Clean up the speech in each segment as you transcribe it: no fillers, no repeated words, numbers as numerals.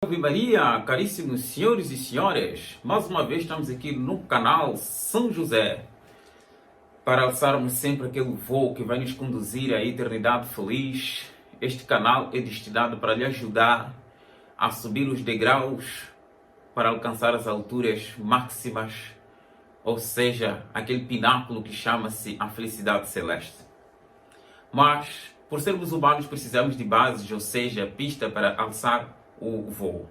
Salve Maria, caríssimos senhores e senhoras! Mais uma vez estamos aqui no canal São José para alçarmos sempre aquele voo que vai nos conduzir à eternidade feliz. Este canal é destinado para lhe ajudar a subir os degraus para alcançar as alturas máximas, ou seja, aquele pináculo que chama-se a felicidade celeste. Mas, por sermos humanos, precisamos de bases, ou seja, pista para alçar o voo,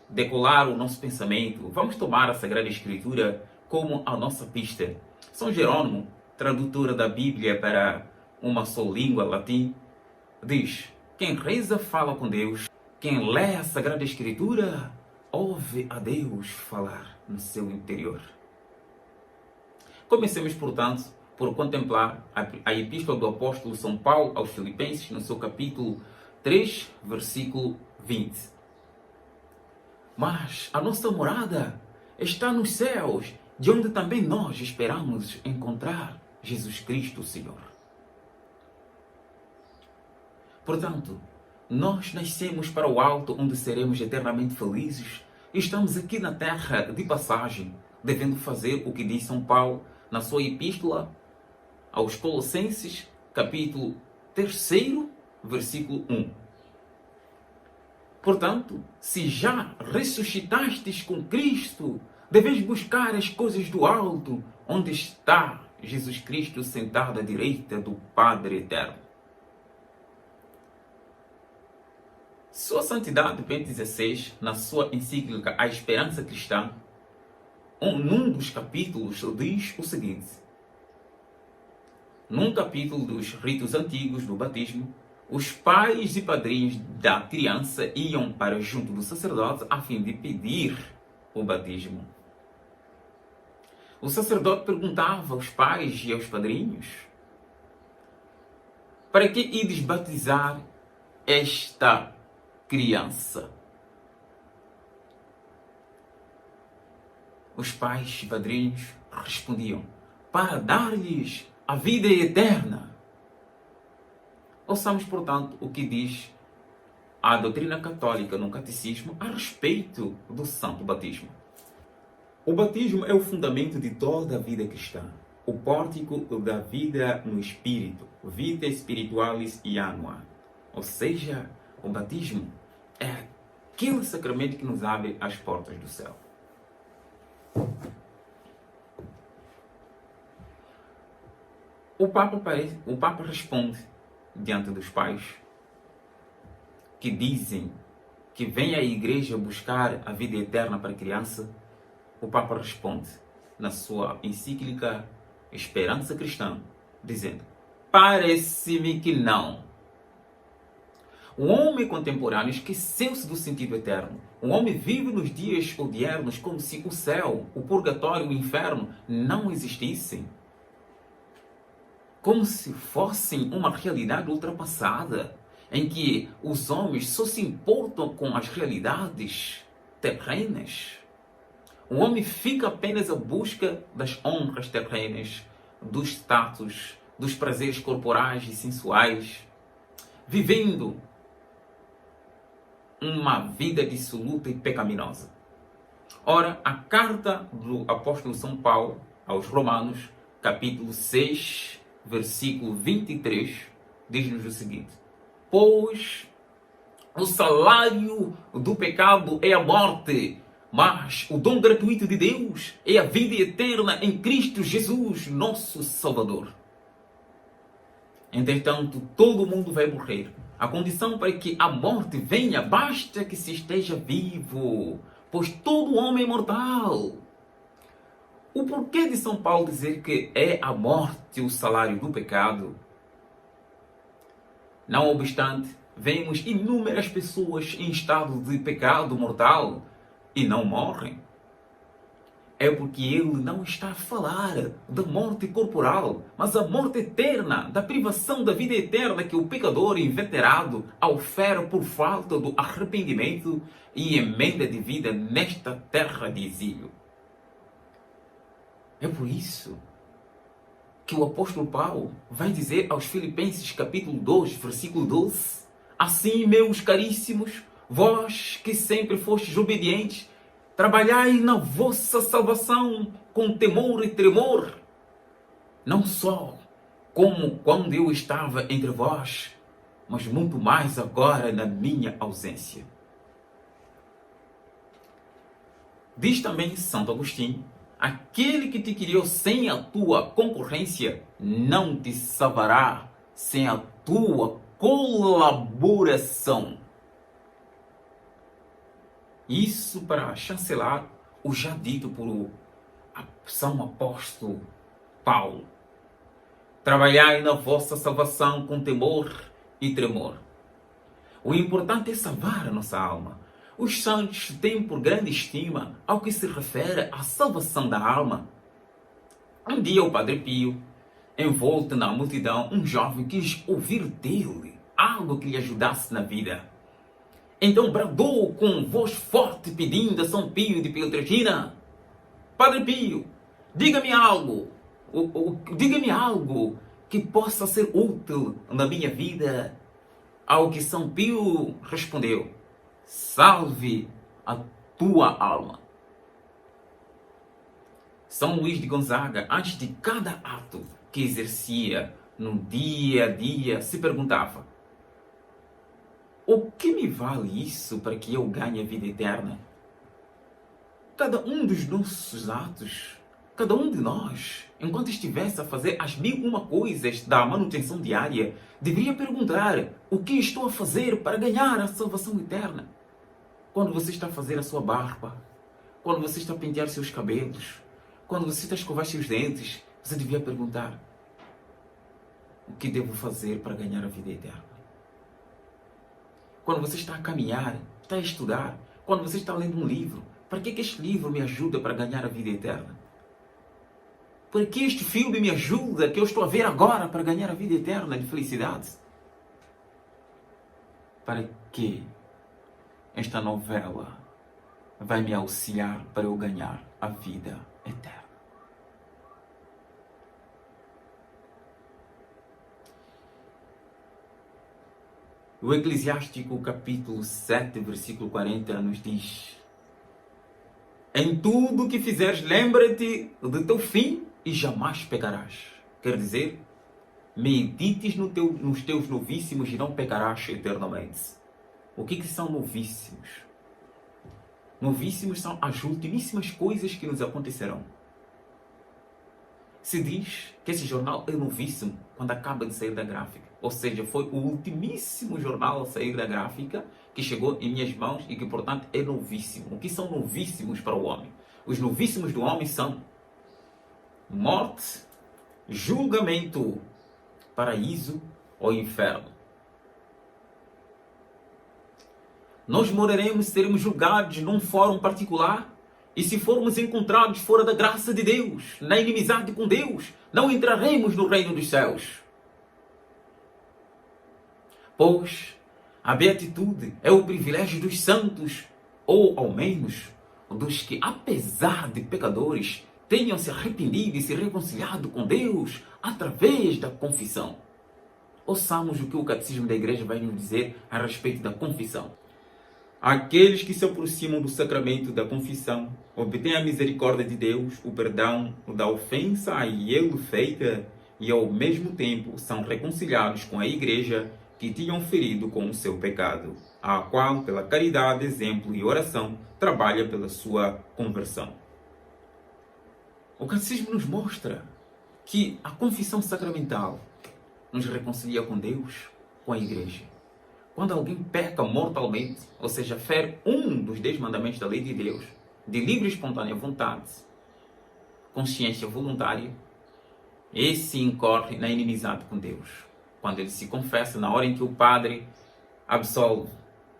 decolar o nosso pensamento. Vamos tomar a Sagrada Escritura como a nossa pista. São Jerônimo, tradutora da Bíblia para uma só língua, latim, diz: quem reza fala com Deus, quem lê a Sagrada Escritura ouve a Deus falar no seu interior. Comecemos, portanto, por contemplar a Epístola do Apóstolo São Paulo aos Filipenses, no seu capítulo 3, versículo 20. Mas a nossa morada está nos céus, de onde também nós esperamos encontrar Jesus Cristo, Senhor. Portanto, nós nascemos para o alto, onde seremos eternamente felizes. Estamos aqui na terra de passagem, devendo fazer o que diz São Paulo na sua Epístola aos Colossenses, capítulo 3, versículo 1. Portanto, se já ressuscitastes com Cristo, deveis buscar as coisas do alto, onde está Jesus Cristo sentado à direita do Padre Eterno. Sua Santidade Bento XVI, na sua encíclica A Esperança Cristã, num dos capítulos diz o seguinte: num capítulo dos ritos antigos do batismo, os pais e padrinhos da criança iam para junto do sacerdote a fim de pedir o batismo. O sacerdote perguntava aos pais e aos padrinhos: para que ides batizar esta criança? Os pais e padrinhos respondiam: para dar-lhes a vida eterna. Ouçamos, portanto, o que diz a doutrina católica no catecismo a respeito do santo batismo. O batismo é o fundamento de toda a vida cristã, o pórtico da vida no espírito, vita spiritualis annua. Ou seja, o batismo é aquele sacramento que nos abre as portas do céu. O Papa responde diante dos pais que dizem que vem à igreja buscar a vida eterna para a criança. O Papa responde na sua encíclica Esperança Cristã, dizendo: parece-me que não. O homem contemporâneo esqueceu-se do sentido eterno. O homem vive nos dias odiernos como se o céu, o purgatório, o inferno não existissem. Como se fossem uma realidade ultrapassada, em que os homens só se importam com as realidades terrenas. O homem fica apenas à busca das honras terrenas, do status, dos prazeres corporais e sensuais, vivendo uma vida dissoluta e pecaminosa. Ora, a carta do apóstolo São Paulo aos Romanos, capítulo 6, versículo 23, diz-nos o seguinte: pois o salário do pecado é a morte, mas o dom gratuito de Deus é a vida eterna em Cristo Jesus, nosso Salvador. Entretanto, todo mundo vai morrer. A condição para que a morte venha, basta que se esteja vivo, pois todo homem é mortal. O porquê de São Paulo dizer que é a morte o salário do pecado? Não obstante, vemos inúmeras pessoas em estado de pecado mortal e não morrem. É porque ele não está a falar da morte corporal, mas a morte eterna, da privação da vida eterna que o pecador inveterado oferece por falta do arrependimento e emenda de vida nesta terra de exílio. É por isso que o apóstolo Paulo vai dizer aos Filipenses capítulo 2, versículo 12: assim, meus caríssimos, Vós que sempre fostes obedientes, trabalhai na vossa salvação com temor e tremor, não só como quando eu estava entre vós, mas muito mais agora na minha ausência. Diz também Santo Agostinho: aquele que te criou sem a tua concorrência não te salvará sem a tua colaboração. Isso para chancelar o já dito por São Apóstolo Paulo. Trabalhai na vossa salvação com temor e tremor. O importante é salvar a nossa alma. Os santos têm por grande estima ao que se refere à salvação da alma. Um dia o Padre Pio, envolto na multidão, um jovem quis ouvir dele algo que lhe ajudasse na vida. Então bradou com voz forte pedindo a São Pio de Pietrelcina: Padre Pio, diga-me algo, diga-me algo que possa ser útil na minha vida. Ao que São Pio respondeu: salve a tua alma. São Luís de Gonzaga, antes de cada ato que exercia no dia a dia, se perguntava: o que me vale isso para que eu ganhe a vida eterna? Cada um dos nossos atos, cada um de nós, enquanto estivesse a fazer as 1001 coisas da manutenção diária, deveria perguntar: o que estou a fazer para ganhar a salvação eterna? Quando você está a fazer a sua barba, quando você está a pentear seus cabelos, quando você está a escovar seus dentes, você devia perguntar: o que devo fazer para ganhar a vida eterna? Quando você está a caminhar, está a estudar, quando você está lendo um livro, para que este livro me ajuda para ganhar a vida eterna? Para que este filme me ajuda, que eu estou a ver agora, para ganhar a vida eterna de felicidade? Para que esta novela vai me auxiliar para eu ganhar a vida eterna? O Eclesiástico capítulo 7, versículo 40 nos diz: em tudo o que fizeres, lembra-te do teu fim e jamais pecarás. Quer dizer, medites nos teus novíssimos e não pecarás eternamente. O que são novíssimos? Novíssimos são as ultimíssimas coisas que nos acontecerão. Se diz que esse jornal é novíssimo quando acaba de sair da gráfica. Ou seja, foi o ultimíssimo jornal a sair da gráfica que chegou em minhas mãos e que, portanto, é novíssimo. O que são novíssimos para o homem? Os novíssimos do homem são morte, julgamento, paraíso ou inferno. Nós moraremos, seremos julgados num fórum particular. E se formos encontrados fora da graça de Deus, na inimizade com Deus, não entraremos no reino dos céus. Pois a beatitude é o privilégio dos santos, ou ao menos dos que, apesar de pecadores, tenham se arrependido e se reconciliado com Deus através da confissão. Ouçamos o que o Catecismo da Igreja vai nos dizer a respeito da confissão. Aqueles que se aproximam do sacramento da confissão obtêm a misericórdia de Deus, o perdão da ofensa a ele feita e ao mesmo tempo são reconciliados com a Igreja que tinham ferido com o seu pecado, a qual, pela caridade, exemplo e oração, trabalha pela sua conversão. O Catecismo nos mostra que a confissão sacramental nos reconcilia com Deus, com a Igreja. Quando alguém peca mortalmente, ou seja, fere um dos 10 mandamentos da lei de Deus, de livre e espontânea vontade, consciência voluntária, esse incorre na inimizade com Deus. Quando ele se confessa, na hora em que o Padre absolve: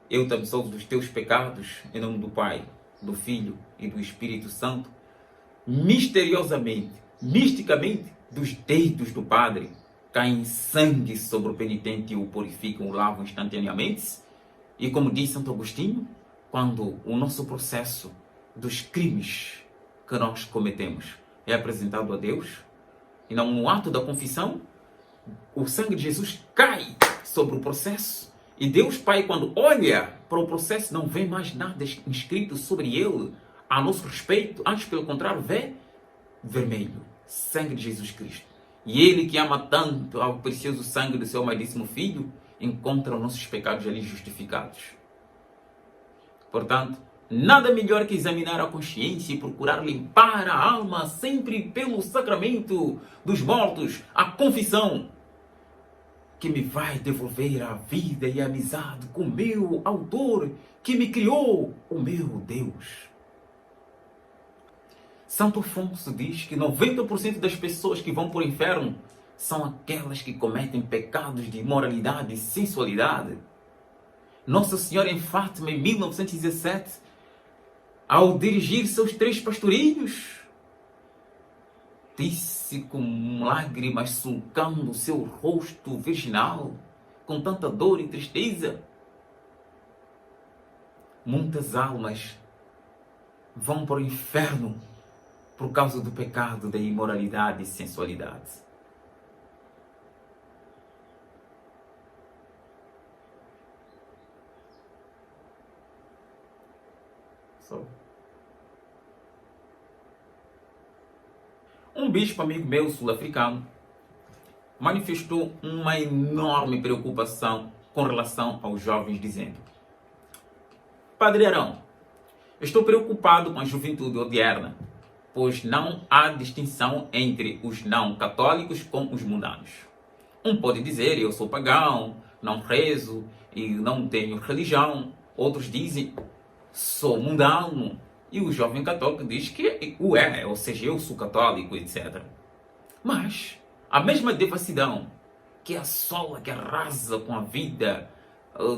eu te absolvo dos teus pecados, em nome do Pai, do Filho e do Espírito Santo, misteriosamente, misticamente, dos dedos do Padre caem sangue sobre o penitente e o purificam, o lavam instantaneamente. E como diz Santo Agostinho, quando o nosso processo dos crimes que nós cometemos é apresentado a Deus, e não no ato da confissão, o sangue de Jesus cai sobre o processo E Deus Pai, quando olha para o processo, não vê mais nada escrito sobre ele a nosso respeito. Antes, pelo contrário, vê vermelho, sangue de Jesus Cristo. E Ele que ama tanto ao precioso sangue do seu amadíssimo Filho, encontra os nossos pecados ali justificados. Portanto, nada melhor que examinar a consciência e procurar limpar a alma sempre pelo sacramento dos mortos, a confissão, que me vai devolver a vida e a amizade com o meu autor, que me criou, o meu Deus. Santo Afonso diz que 90% das pessoas que vão para o inferno são aquelas que cometem pecados de imoralidade e sensualidade. Nossa Senhora em Fátima, em 1917, ao dirigir seus 3 pastorinhos, disse com lágrimas sulcando o seu rosto virginal, com tanta dor e tristeza: muitas almas vão para o inferno por causa do pecado da imoralidade e sensualidade. Um bispo amigo meu sul-africano manifestou uma enorme preocupação com relação aos jovens, dizendo: Padre Arão, estou preocupado com a juventude odierna, pois não há distinção entre os não católicos com os mundanos. Um pode dizer: eu sou pagão, não rezo e não tenho religião. Outros dizem: sou mundano. E o jovem católico diz que o é, ou seja, eu sou católico, etc. Mas a mesma devassidão que assola, que arrasa com a vida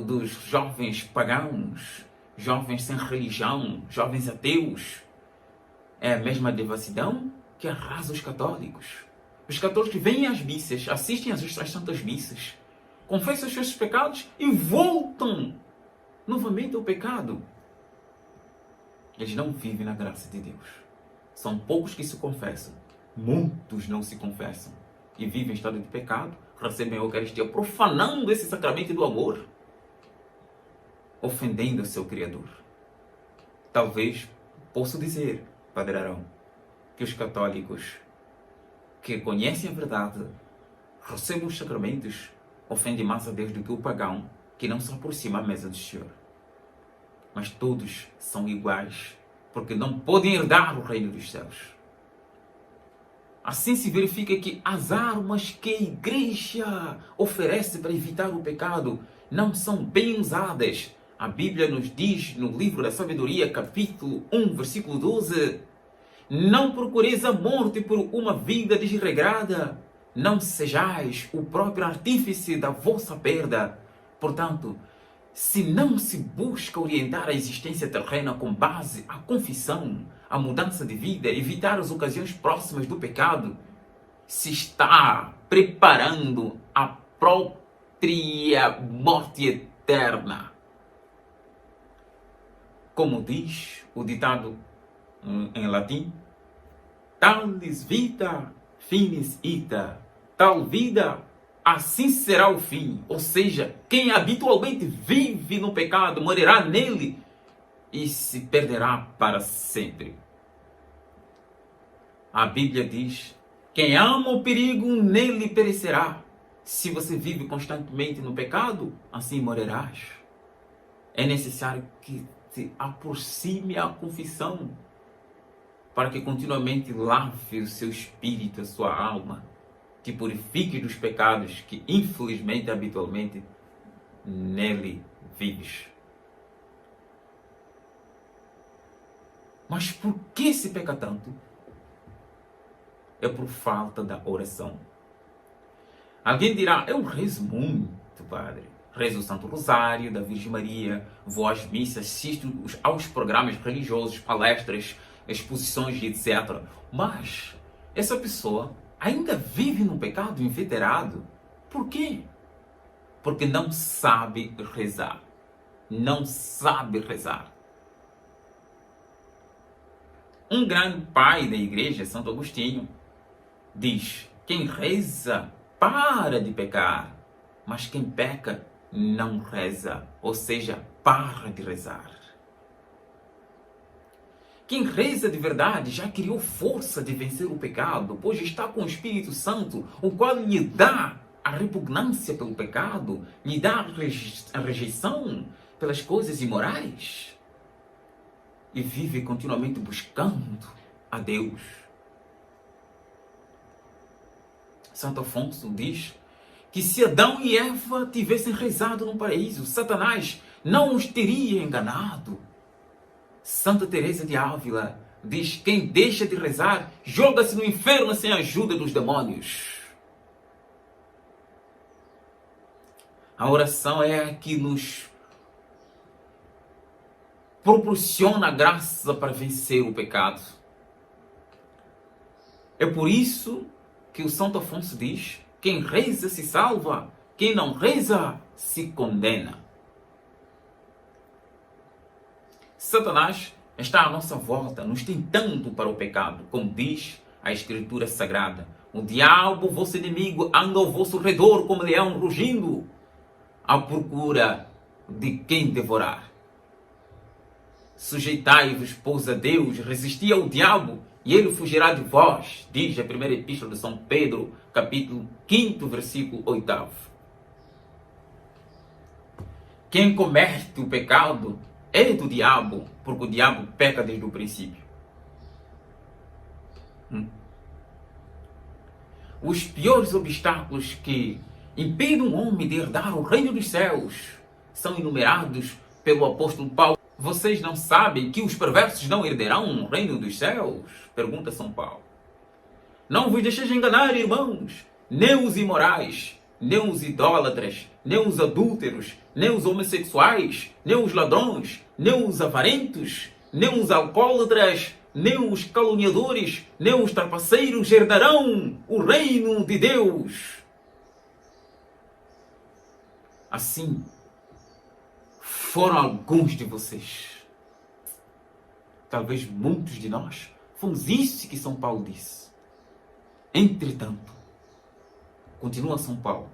dos jovens pagãos, jovens sem religião, jovens ateus, é a mesma devassidão que arrasa os católicos. Os católicos vêm às missas, assistem às santas missas, confessam os seus pecados e voltam novamente ao pecado. Eles não vivem na graça de Deus. São poucos que se confessam. Muitos não se confessam. E vivem em estado de pecado, recebem a Eucaristia, profanando esse sacramento do amor, ofendendo o seu Criador. Talvez posso dizer, Padre Arão, que os católicos que conhecem a verdade, recebem os sacramentos, ofendem mais a Deus do que o pagão que não se aproxima à mesa do Senhor. Mas todos são iguais, porque não podem herdar o reino dos céus. Assim se verifica que as armas que a Igreja oferece para evitar o pecado não são bem usadas. A Bíblia nos diz no livro da Sabedoria, capítulo 1, versículo 12: não procureis a morte por uma vida desregrada, não sejais o próprio artífice da vossa perda. Portanto, se não se busca orientar a existência terrena com base à confissão, à mudança de vida, evitar as ocasiões próximas do pecado, se está preparando a própria morte eterna. Como diz o ditado em latim: talis vita finis ita, tal vida, assim será o fim. Ou seja, quem habitualmente vive no pecado morrerá nele e se perderá para sempre. A Bíblia diz: quem ama o perigo nele perecerá. Se você vive constantemente no pecado, assim morrerás. É necessário que se aproxime à confissão, para que continuamente lave o seu espírito, a sua alma, que purifique dos pecados que, infelizmente, habitualmente, nele vives. Mas por que se peca tanto? É por falta da oração. Alguém dirá: eu rezo muito, padre. Rezo o Santo Rosário da Virgem Maria, vou às missas, assisto aos programas religiosos, palestras, exposições, etc. Mas essa pessoa ainda vive no pecado inveterado. Por quê? Porque não sabe rezar. Não sabe rezar. Um grande pai da igreja, Santo Agostinho, diz: quem reza para de pecar, mas quem peca não reza, ou seja, para de rezar. Quem reza de verdade já criou força de vencer o pecado, pois está com o Espírito Santo, o qual lhe dá a repugnância pelo pecado, lhe dá a rejeição pelas coisas imorais e vive continuamente buscando a Deus. Santo Afonso diz que se Adão e Eva tivessem rezado no paraíso, Satanás não os teria enganado. Santa Teresa de Ávila diz: quem deixa de rezar joga-se no inferno sem a ajuda dos demônios. A oração é a que nos proporciona a graça para vencer o pecado. É por isso que o Santo Afonso diz: quem reza se salva, quem não reza se condena. Satanás está à nossa volta, nos tentando para o pecado, como diz a Escritura Sagrada. O diabo, vosso inimigo, anda ao vosso redor como leão rugindo, à procura de quem devorar. Sujeitai-vos, pois, a Deus, resisti ao diabo, e ele fugirá de vós, diz a primeira epístola de São Pedro, capítulo 5, versículo 8. Quem comete o pecado é do diabo, porque o diabo peca desde o princípio. Os piores obstáculos que impedem um homem de herdar o reino dos céus são enumerados pelo apóstolo Paulo. Vocês não sabem que os perversos não herdarão o reino dos céus? Pergunta São Paulo. Não vos deixeis enganar, irmãos, nem os imorais, nem os idólatras, nem os adúlteros, nem os homossexuais, nem os ladrões, nem os avarentos, nem os alcoólatras, nem os caluniadores, nem os trapaceiros herdarão o reino de Deus. Assim, foram alguns de vocês. Talvez muitos de nós fomos isso que São Paulo disse. Entretanto, continua São Paulo,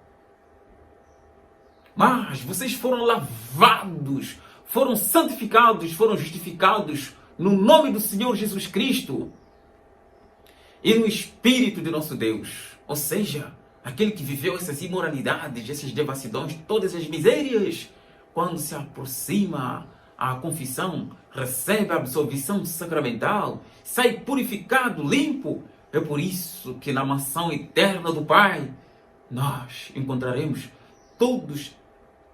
mas vocês foram lavados, foram santificados, foram justificados no nome do Senhor Jesus Cristo e no Espírito de nosso Deus. Ou seja, aquele que viveu essas imoralidades, essas devassidões, todas as misérias, quando se aproxima à confissão, recebe a absolvição sacramental, sai purificado, limpo. É por isso que na mansão eterna do Pai nós encontraremos todos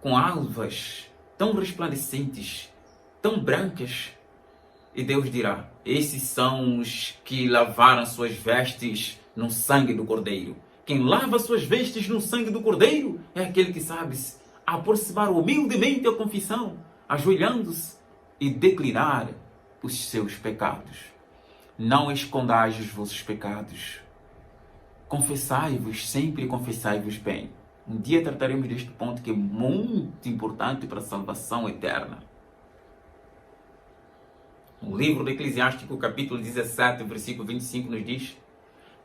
com alvas tão resplandecentes, tão brancas. E Deus dirá: esses são os que lavaram suas vestes no sangue do Cordeiro. Quem lava suas vestes no sangue do Cordeiro é aquele que sabe se aproximar humildemente à confissão, ajoelhando-se e declinar os seus pecados. Não escondais os vossos pecados. Confessai-vos, sempre confessai-vos bem. Um dia trataremos deste ponto que é muito importante para a salvação eterna. O livro do Eclesiástico, capítulo 17, versículo 25, nos diz: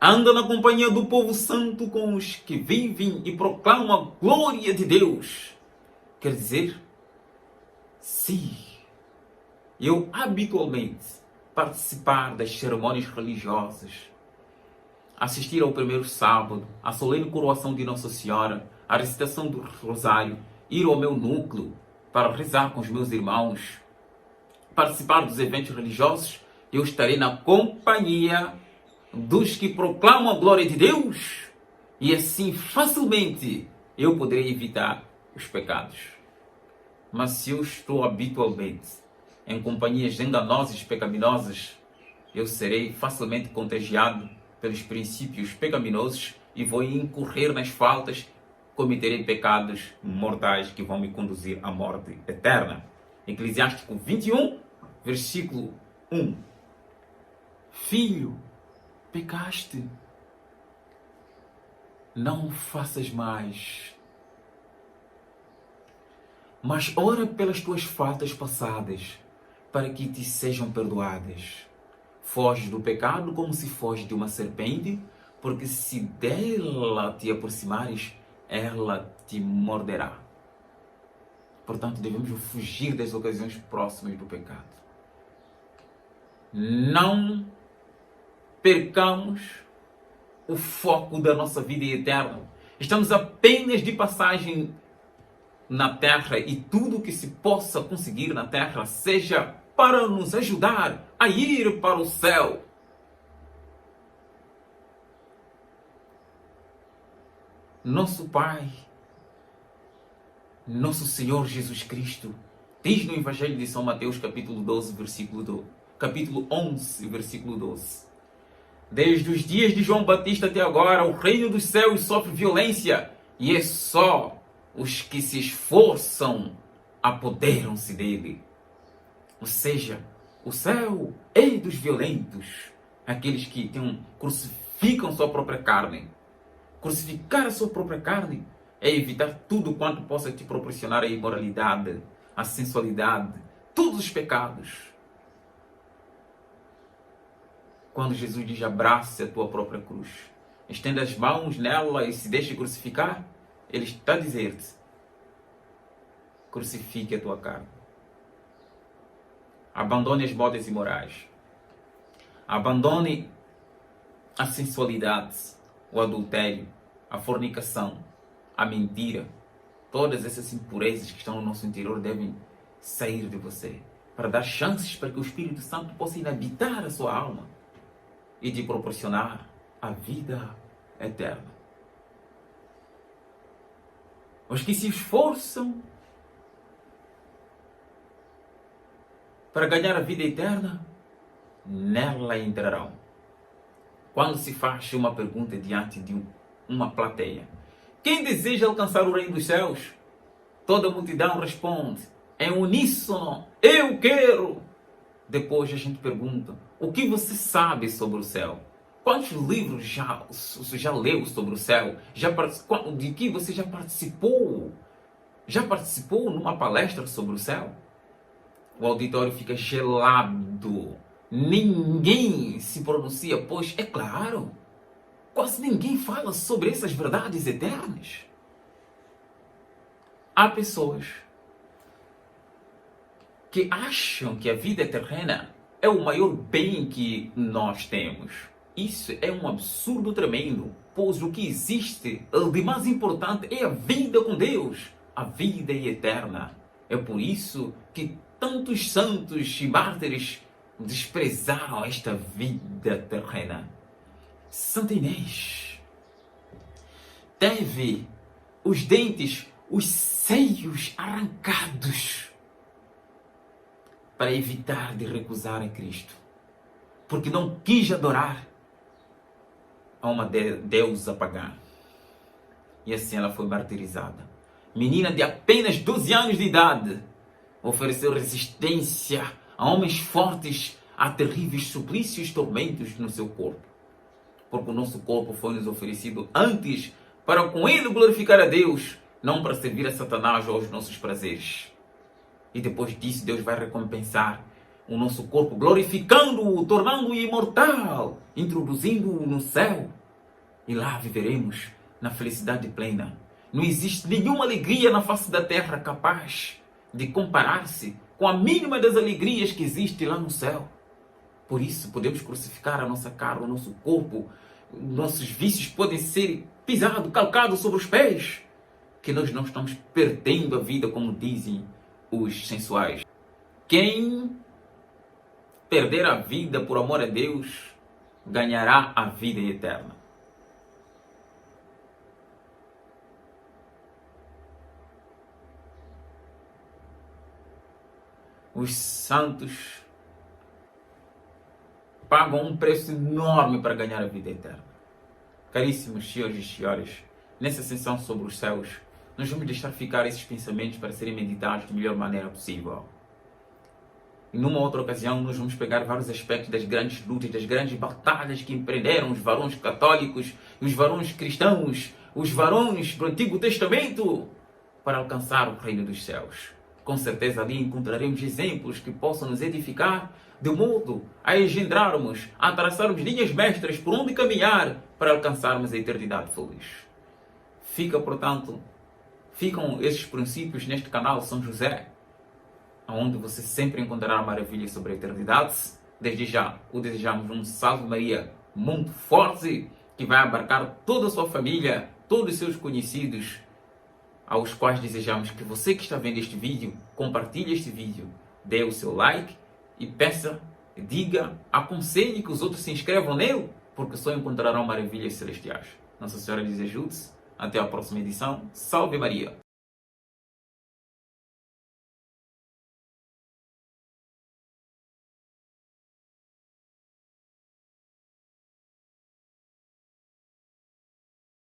anda na companhia do povo santo com os que vivem e proclamam a glória de Deus. Quer dizer, se eu habitualmente participar das cerimônias religiosas, assistir ao primeiro sábado, à solene coroação de Nossa Senhora, à recitação do rosário, ir ao meu núcleo para rezar com os meus irmãos, participar dos eventos religiosos, eu estarei na companhia dos que proclamam a glória de Deus, e assim facilmente eu poderei evitar os pecados. Mas se eu estou habitualmente em companhias enganosas e pecaminosas, eu serei facilmente contagiado pelos princípios pecaminosos e vou incorrer nas faltas, cometerei pecados mortais que vão me conduzir à morte eterna. Eclesiástico 21, versículo 1. Filho, pecaste, não faças mais. Mas ora pelas tuas faltas passadas, para que te sejam perdoadas. Foge do pecado como se foge de uma serpente, porque se dela te aproximares, ela te morderá. Portanto, devemos fugir das ocasiões próximas do pecado. Não percamos o foco da nossa vida eterna. Estamos apenas de passagem na terra e tudo o que se possa conseguir na terra seja para nos ajudar a ir para o céu. Nosso Pai, nosso Senhor Jesus Cristo, diz no Evangelho de São Mateus, capítulo 11, versículo 12. Desde os dias de João Batista até agora, o reino dos céus sofre violência, e é só os que se esforçam apoderam-se dele. Ou seja, o céu é dos violentos, aqueles que crucificam sua própria carne. Crucificar a sua própria carne é evitar tudo quanto possa te proporcionar a imoralidade, a sensualidade, todos os pecados. Quando Jesus diz: abrace a tua própria cruz, estenda as mãos nela e se deixe crucificar, Ele está a dizer-te: crucifique a tua carne. Abandone as modas imorais. Abandone a sensualidade, o adultério, a fornicação, a mentira. Todas essas impurezas que estão no nosso interior devem sair de você, para dar chances para que o Espírito Santo possa habitar a sua alma e te proporcionar a vida eterna. Os que se esforçam para ganhar a vida eterna, nela entrarão. Quando se faz uma pergunta diante de uma plateia: quem deseja alcançar o reino dos céus? Toda a multidão responde em uníssono: eu quero. Depois a gente pergunta: o que você sabe sobre o céu? Quantos livros já leu sobre o céu? De que você já participou? Já participou numa palestra sobre o céu? O auditório fica gelado. Ninguém se pronuncia, pois, é claro, quase ninguém fala sobre essas verdades eternas. Há pessoas que acham que a vida terrena é o maior bem que nós temos. Isso é um absurdo tremendo, pois o que existe de mais importante é a vida com Deus, a vida eterna. É por isso que tantos santos e mártires desprezaram esta vida terrena. Santa Inês teve os dentes, os seios arrancados para evitar de recusar a Cristo, porque não quis adorar a uma deusa pagã. E assim ela foi martirizada. Menina de apenas 12 anos de idade, ofereceu resistência a homens fortes, a terríveis suplícios e tormentos no seu corpo. Porque o nosso corpo foi nos oferecido antes para com ele glorificar a Deus, não para servir a Satanás ou aos nossos prazeres. E depois disso Deus vai recompensar o nosso corpo, glorificando-o, tornando-o imortal, introduzindo-o no céu. E lá viveremos na felicidade plena. Não existe nenhuma alegria na face da terra capaz de comparar-se com a mínima das alegrias que existe lá no céu. Por isso podemos crucificar a nossa carne, o nosso corpo, nossos vícios podem ser pisados, calcados sobre os pés, que nós não estamos perdendo a vida, como dizem os sensuais. Quem perder a vida por amor a Deus, ganhará a vida eterna. Os santos pagam um preço enorme para ganhar a vida eterna. Caríssimos senhores e senhoras, nessa sessão sobre os céus, nós vamos deixar ficar esses pensamentos para serem meditados da melhor maneira possível. E numa outra ocasião, nós vamos pegar vários aspectos das grandes lutas, das grandes batalhas que empreenderam os varões católicos, os varões cristãos, os varões do Antigo Testamento para alcançar o reino dos céus. Com certeza ali encontraremos exemplos que possam nos edificar, de modo a engendrarmos, a traçarmos linhas mestras por onde caminhar para alcançarmos a eternidade feliz. Fica, portanto, ficam esses princípios neste canal São José, onde você sempre encontrará maravilhas sobre a eternidade. Desde já, o desejamos um Salve Maria muito forte, que vai abarcar toda a sua família, todos os seus conhecidos, aos quais desejamos que você que está vendo este vídeo, compartilhe este vídeo, dê o seu like e peça, diga, aconselhe que os outros se inscrevam nele, porque só encontrarão maravilhas celestiais. Nossa Senhora lhes ajude. Até a próxima edição. Salve Maria!